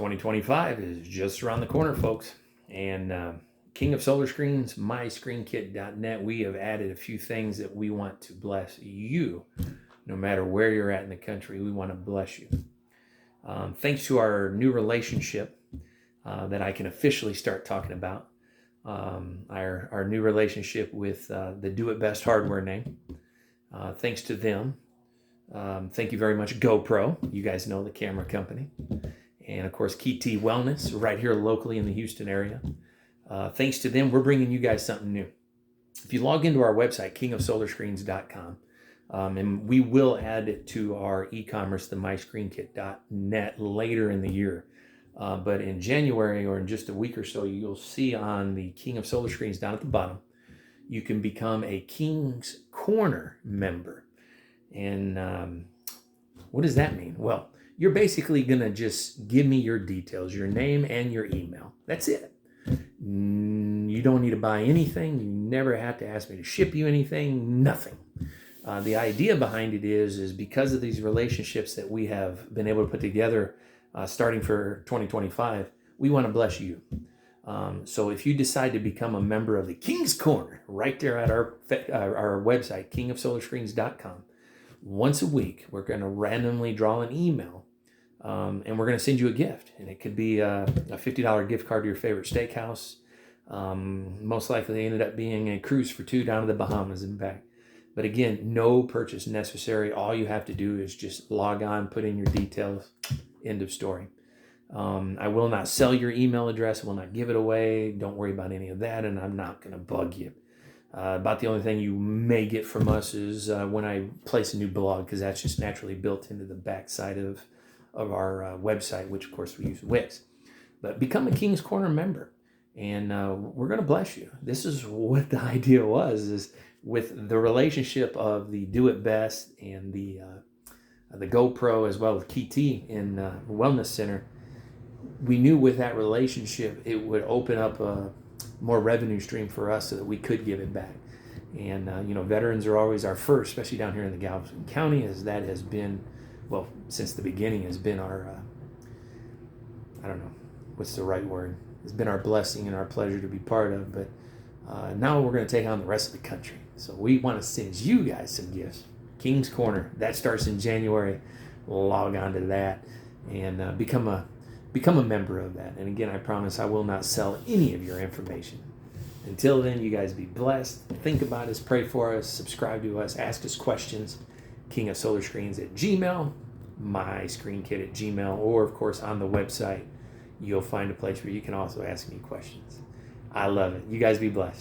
2025 is just around the corner, folks. And King of Solar Screens, myscreenkit.net, we have added a few things that we want to bless you. No matter where you're at in the country, we want to bless you. Thanks to our new relationship that I can officially start talking about, our new relationship with the Do It Best hardware name. Thanks to them. Thank you very much, GoPro. You guys know the camera company. And of course, KT Wellness, right here locally in the Houston area. Thanks to them, we're bringing you guys something new. If you log into our website, kingofsolarscreens.com, and we will add it to our e-commerce, the myscreenkit.net, later in the year. But in January, or in just a week or so, you'll see on the King of Solar Screens down at the bottom, you can become a King's Corner member. And what does that mean? Well, you're basically going to just give me your details, your name and your email. That's it. You don't need to buy anything. You never have to ask me to ship you anything, nothing. The idea behind it is because of these relationships that we have been able to put together starting for 2025, we want to bless you. So if you decide to become a member of the King's Corner right there at our website, kingofsolarscreens.com, once a week, we're going to randomly draw an email, and we're going to send you a gift. And it could be a $50 gift card to your favorite steakhouse. Most likely ended up being a cruise for two down to the Bahamas and back. But again, no purchase necessary. All you have to do is just log on, put in your details, end of story. I will not sell your email address. I will not give it away. Don't worry about any of that, and I'm not going to bug you. About the only thing you may get from us is when I place a new blog, because that's just naturally built into the backside of our website, which of course we use Wix. But become a King's Corner member, and we're going to bless you. This is what the idea was, is with the relationship of the Do It Best and the GoPro, as well as KT in Wellness Center. We knew with that relationship it would open up a more revenue stream for us so that we could give it back. And veterans are always our first, especially down here in the Galveston County, as that has been, well, since the beginning has been our I don't know what's the right word. It's been our blessing and our pleasure to be part of. But now we're going to take on the rest of the country. So we want to send you guys some gifts. King's Corner, that starts in January. Log on to that and become a member of that. And again, I promise I will not sell any of your information. Until then, you guys be blessed. Think about us, pray for us, subscribe to us, ask us questions. King of Solar Screens at Gmail, myscreenkit at Gmail, or of course on the website, you'll find a place where you can also ask me questions. I love it. You guys be blessed.